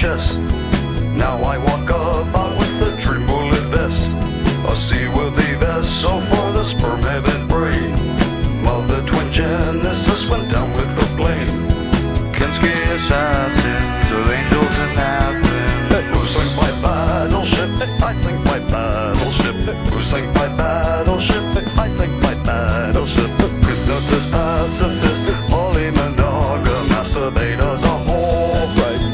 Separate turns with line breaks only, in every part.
chest. Now I walk about with a dream bullet vest, a seaworthy vessel for the sperm-headed prey. Mother twin Genesis went down with the plane.
Kinski assassins of angels in Athens.
Who sank my battleship? I sank my battleship. Who sank my battleship? I sank my battleship. Hypnotist, pacifist, polymonogam, masturbate as a whole. Right.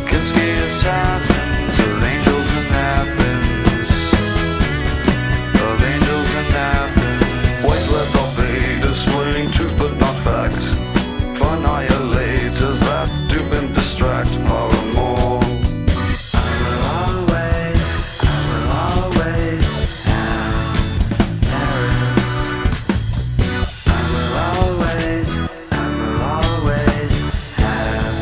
Kinski assassins of angels in Athens. Of angels in Athens.
White leather Vedas, swaying truth but not fact. Annihilators that dupe and distract more and more.
I will always have Paris. I will always have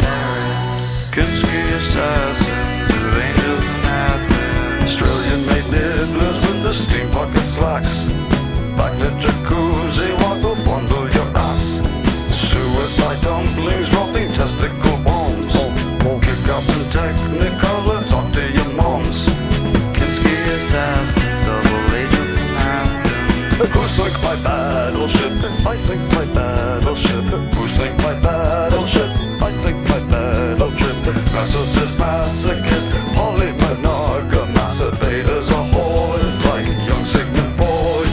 Paris.
Kinski assassins of angels in Athens. Australian made nibblers with the steam pocket slacks. Backlit jacuzzi, walk will fondle your ass. Suicide dumplings, dropping testicle bombs. Kick out some technicolor, talk to your moms.
Kinski assassins, double agents in Athens.
Who sank my battleship? I sink my battleship. Who sank my battleship? I sink my battleship. Narcissist, masochist, polymonogam, masturbate as a whore, like young Sigmund Freud.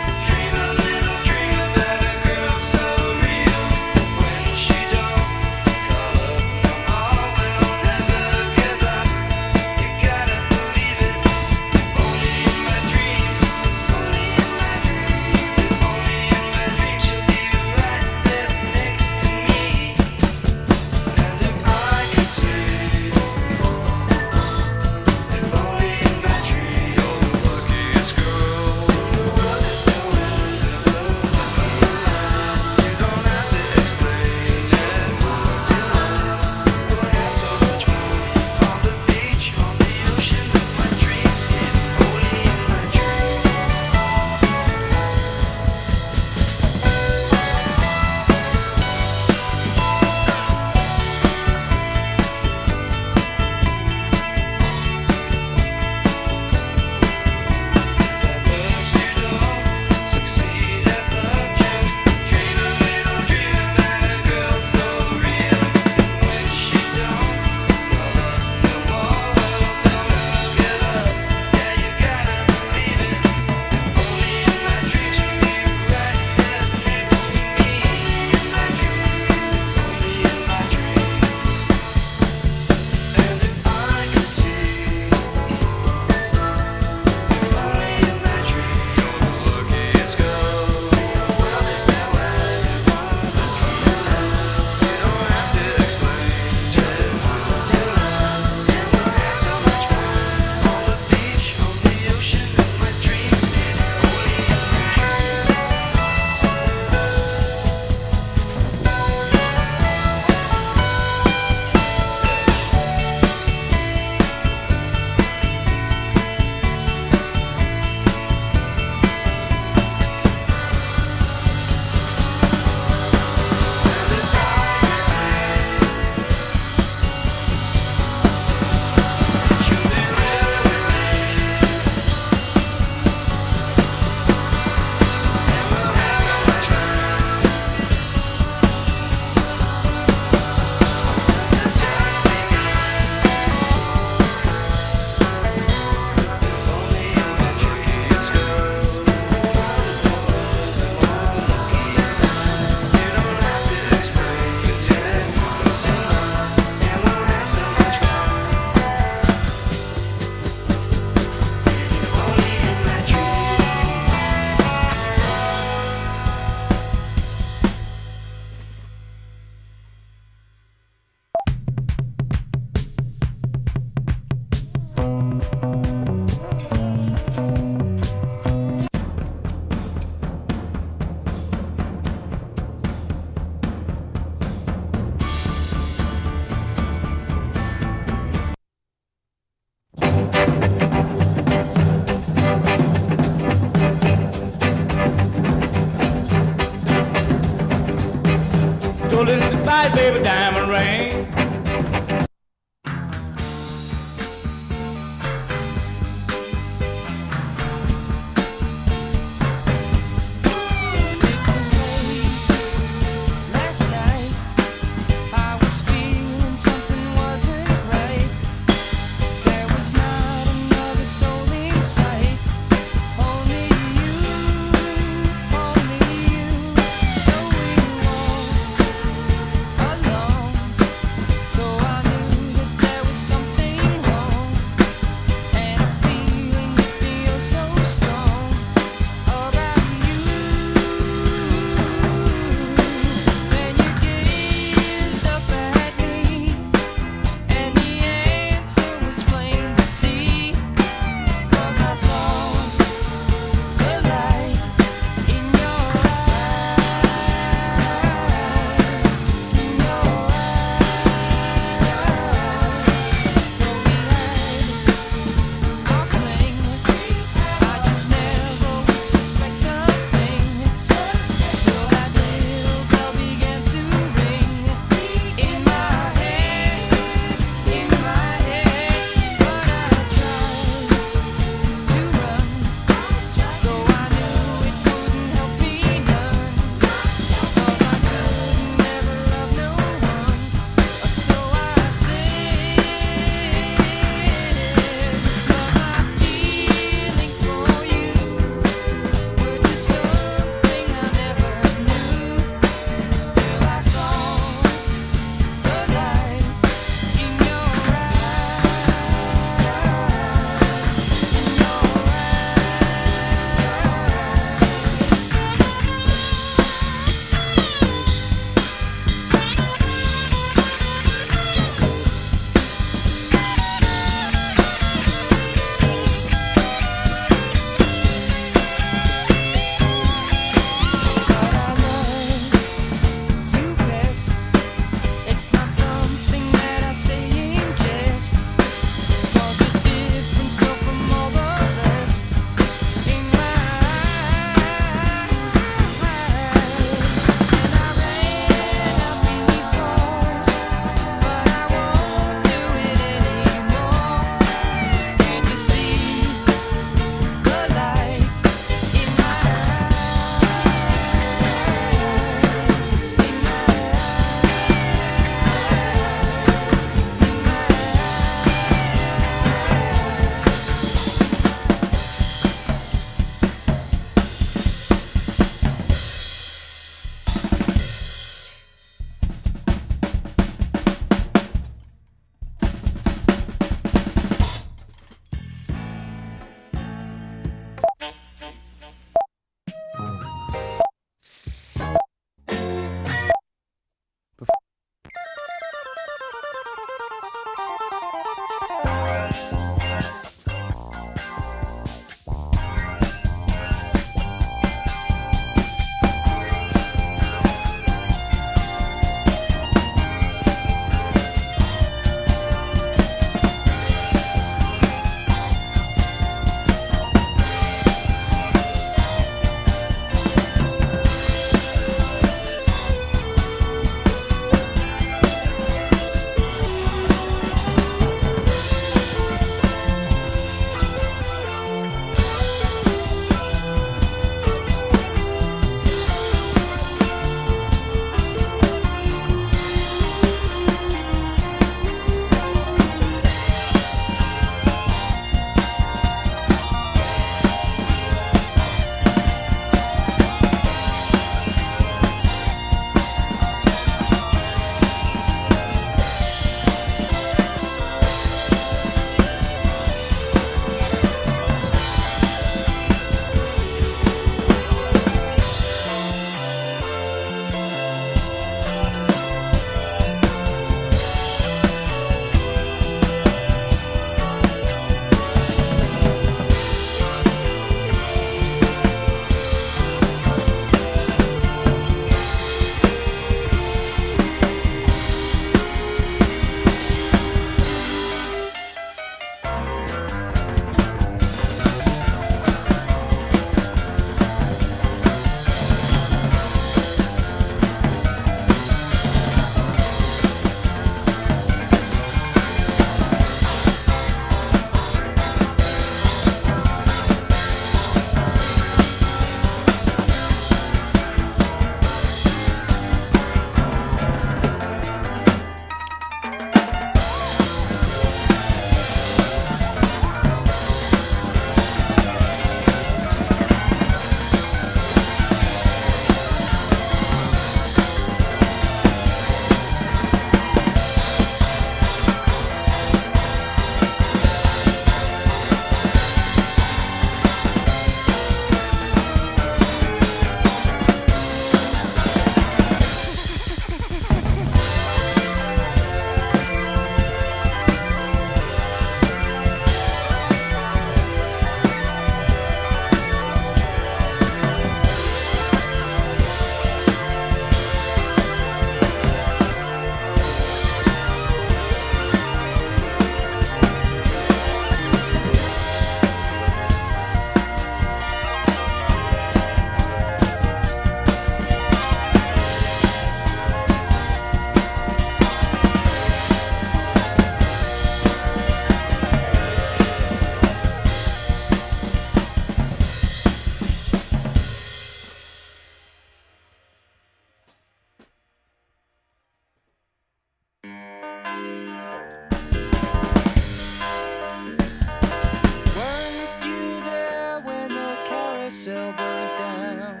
carousel burnt down.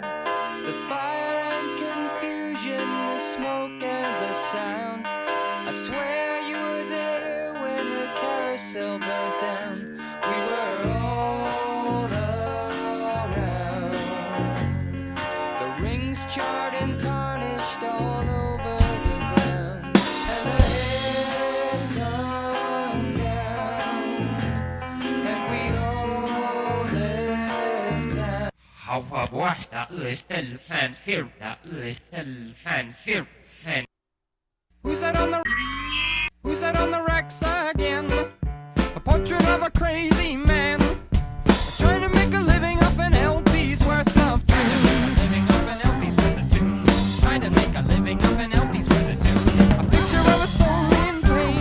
The fire and confusion, the smoke and the sound. I swear you were there when the carousel burnt down. We were all around. The rings charred and tarnished all over the ground, and the heads hung down, and we all left town.
好话不是的，ställ fan fear的，ställ fan fear fan。
Who's that on the racks again? A portrait of a crazy man trying to make a living off an LP's worth of tunes. Living off an LP's worth of tunes. Trying to make a living off an LP's worth of tunes. A picture of a soul in pain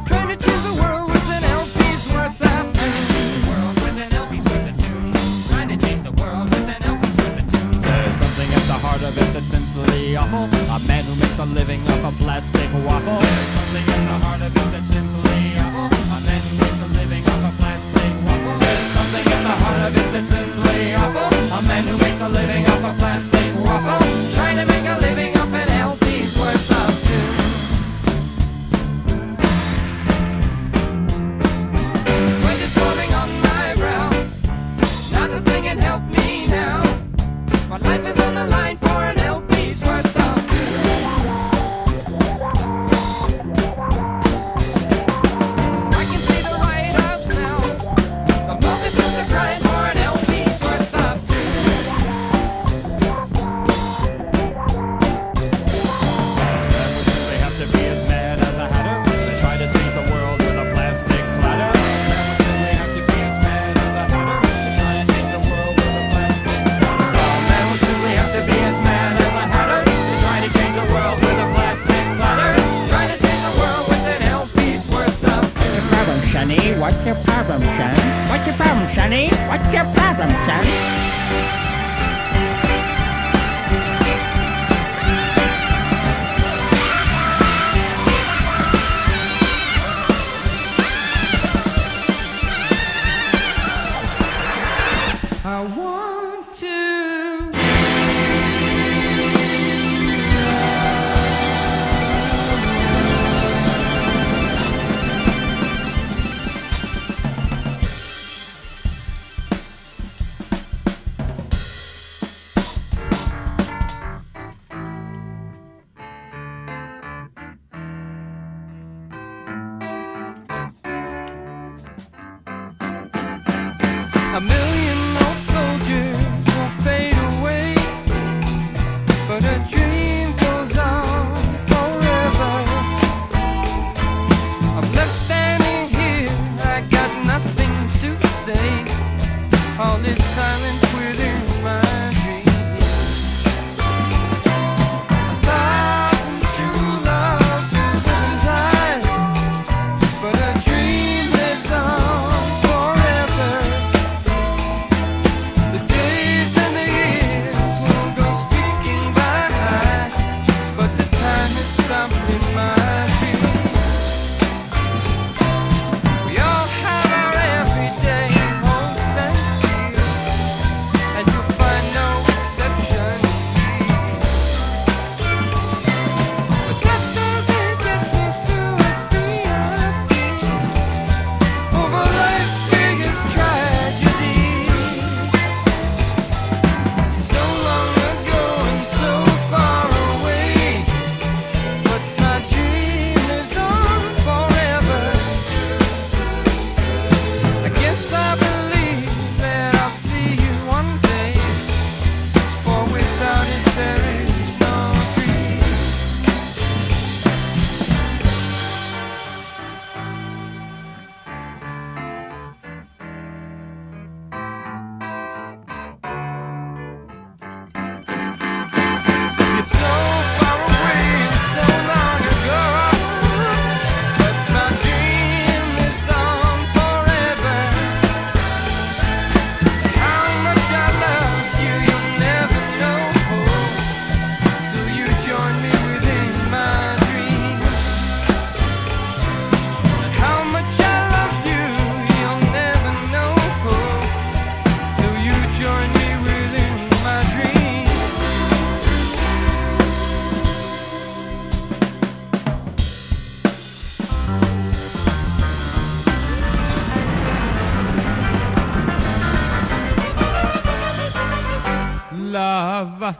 trying to change the world with an LP's worth of tunes. World with an LP's worth of tunes. Trying to change the world with an LP's worth of tunes. There's something at the heart of it that's simply awful. A man who makes a living off a plastic waffle. There's something at the heart of it that's simply awful. A man who makes a living off a plastic waffle. There's something at the heart of it that's simply awful. A man who makes a living off a plastic waffle. Trying to make a living off an LP's worth of tunes. Sweat is forming on my brow. Not a thing can help me now. My life is on the line for an LP's worth of tunes. I can see the write-ups now. The multitudes are crying for an LP's worth of tunes. That would simply have to be as mad as a hatter. They try to change the world with a plastic platter. That would simply have to be as mad as a hatter. They try to change the world with a plastic platter. Oh, man would simply have to be as mad as a hatter. They try to change the world with a plastic platter. Try to change the world with an LP's worth of tunes.
Problem, Sonny? What's your problem, son? What's your problem, Sonny? What's your problem, son?
I want to. A million old soldiers will fade away, but a dream goes on forever. I'm left standing here, I got nothing to say. All is silent within my dreams. 1,000 true loves will live and die, but a dream lives on forever. The days and the years will go streaking by, but the time has stopped in my view. We all have our everyday hopes and fears, and you'll find no love.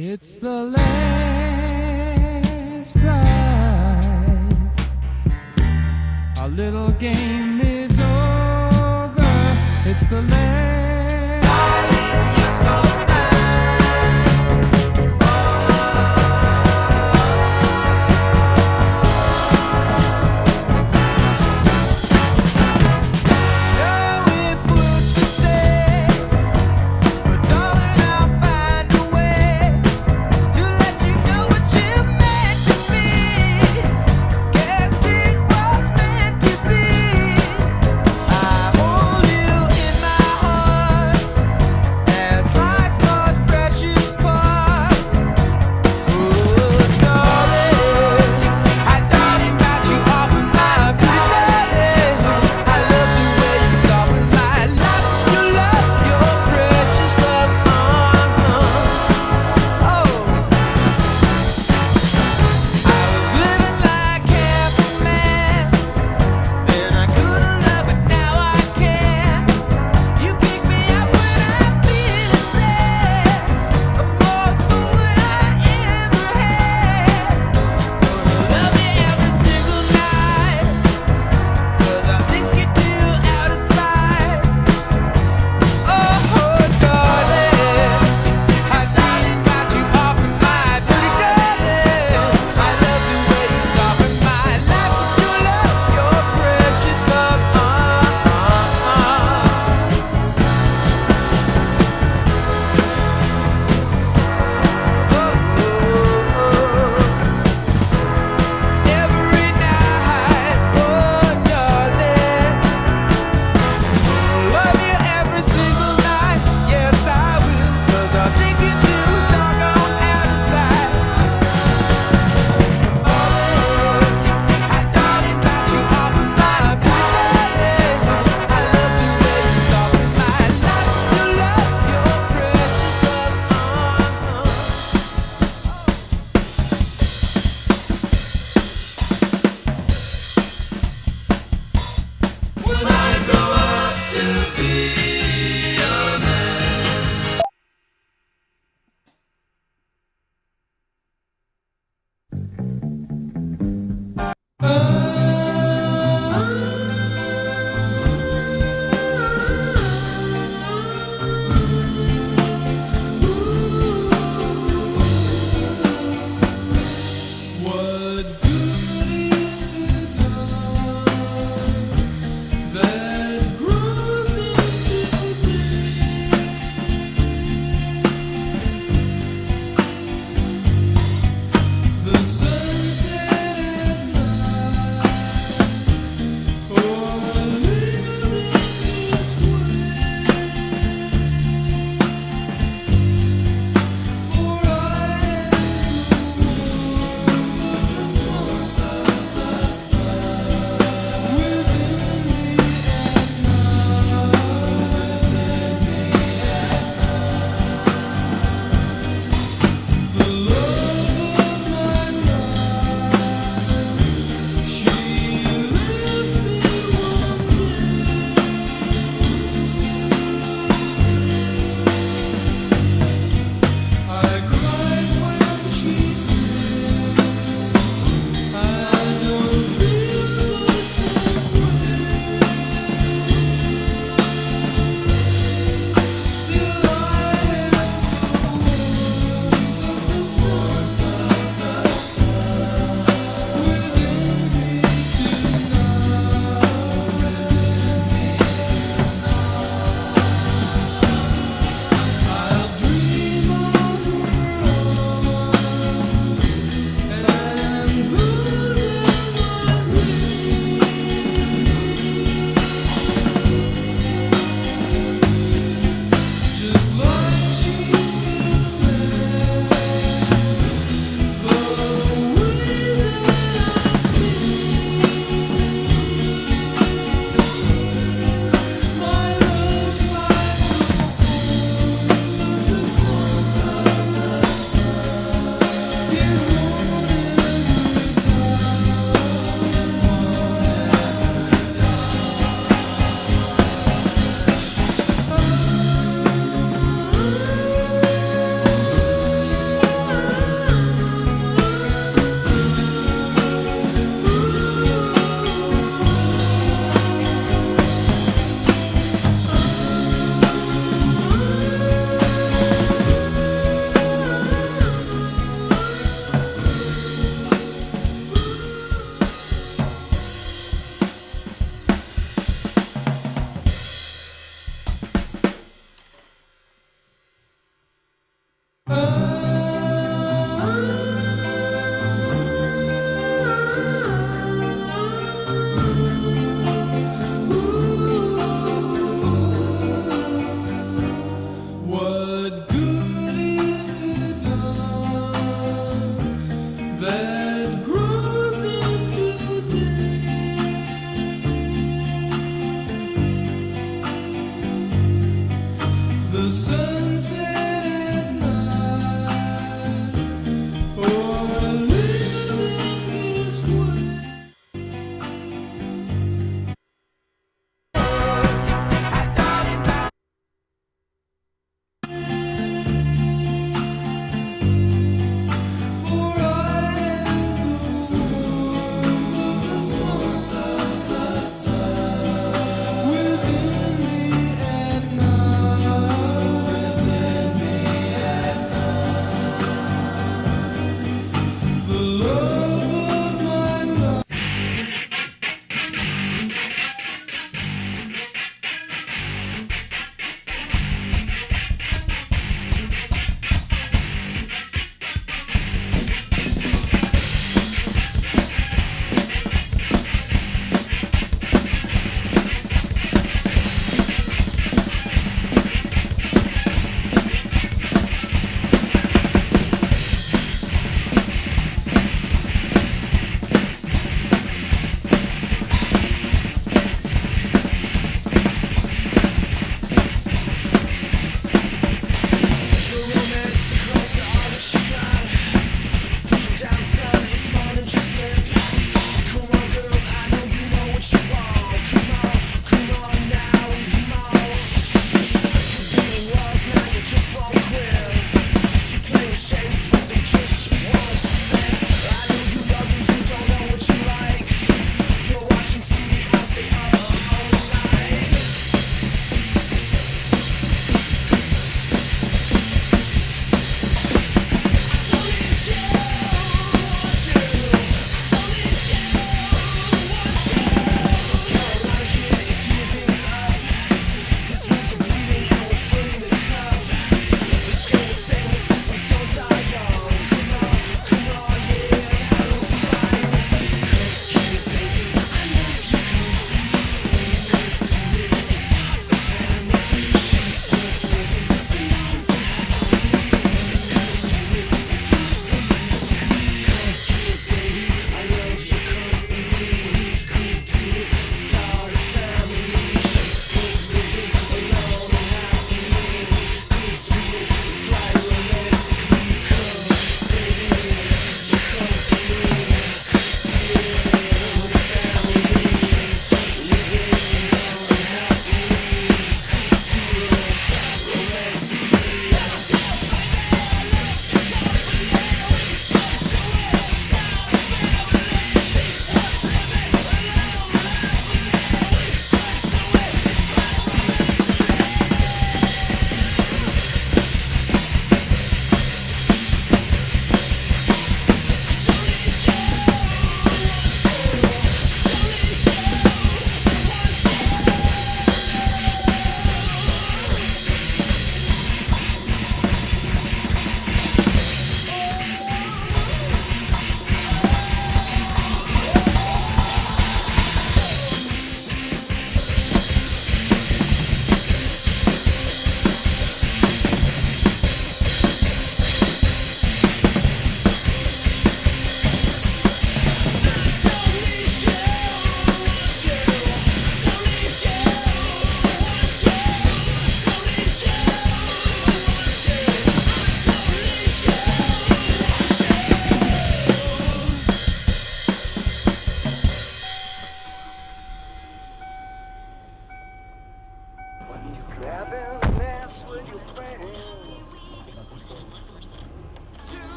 It's the last ride. Our little game is over. It's the last.
I hold you in my heart.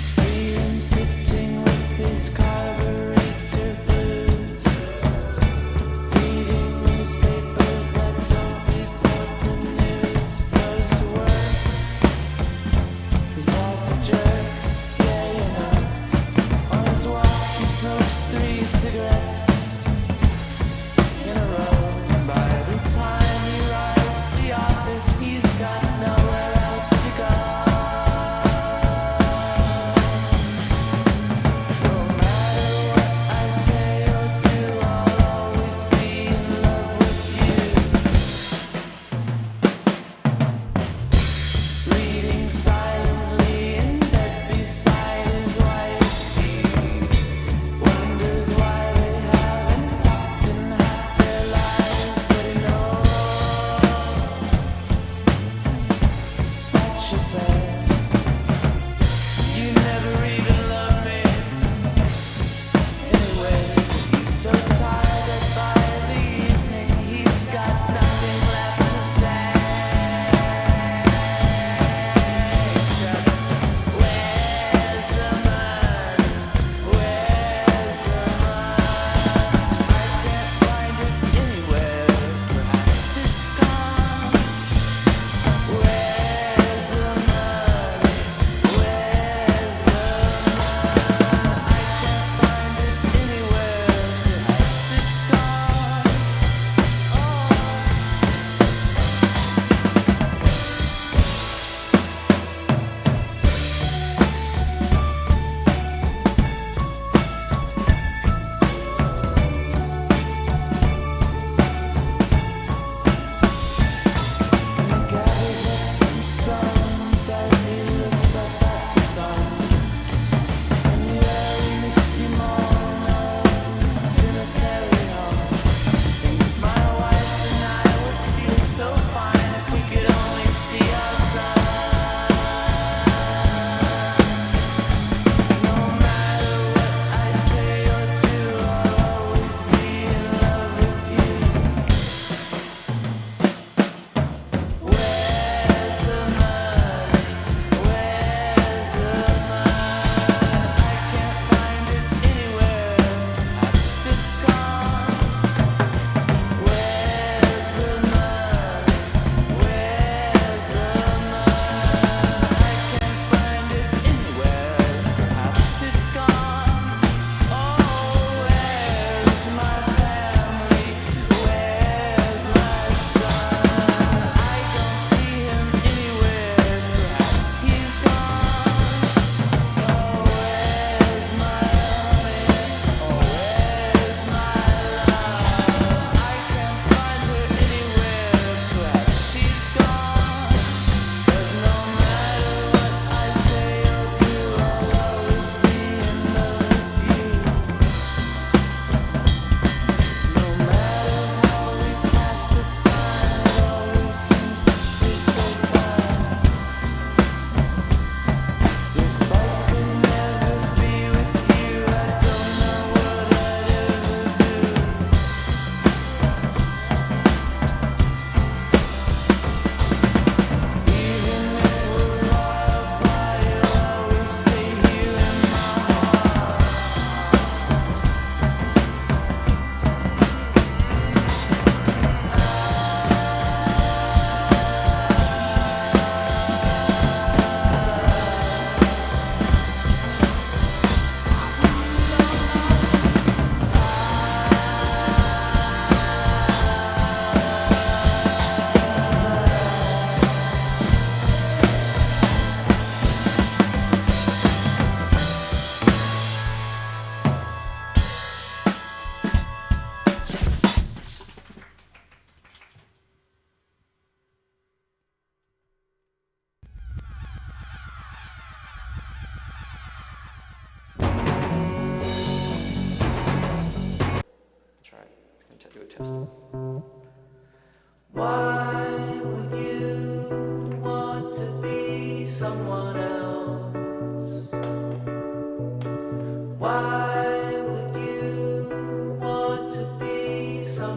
See him sitting with his carburetor blues, reading newspapers that don't report the news. Goes to work, his boss a jerk, yeah, you know. On his walk he smokes 3 cigarettes in a row, and by the time he arrives at the office he's got nowhere else to go. No matter what I say or do, I'll always be in love with you. Reading silently in bed beside his wife, he wonders why they haven't talked in half their lives, but he knows what she said. You never even loved me anyway. He's so tired that by the evening he's got nothing left to say except, where's the man? Where's the man? I can't find it anywhere. Perhaps it's gone. Where's the man? Where's the man? I can't find it anywhere. Perhaps it's gone. Oh. He gathers up some stones as he looks up at the sun. In the early misty morn of the cemetery home, thinks my wife and I would feel so fine if we could only see our son. No matter what I say or do, I'll always be in love with you. Where's the man? Where's the man? I can't find it anywhere. Perhaps it's gone. Where's the man? Where's the man? I can't find it anywhere. Perhaps it's gone. Oh, where's my family? Where's my son? I don't see him anywhere. Perhaps he's gone. Oh, where's my honey? Oh, where's my love? I can't find her anywhere. Perhaps she's gone. But no matter what I say or do, I'll always be in love with you. No matter how we pass the time, it always seems to be so fine. If I could never be with you, I don't know what I'd ever do. Even if we're far apart, you'll always stay here in my heart.
Try. Let me do a test. Why would you want to be someone else? Why would you want to be someone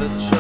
the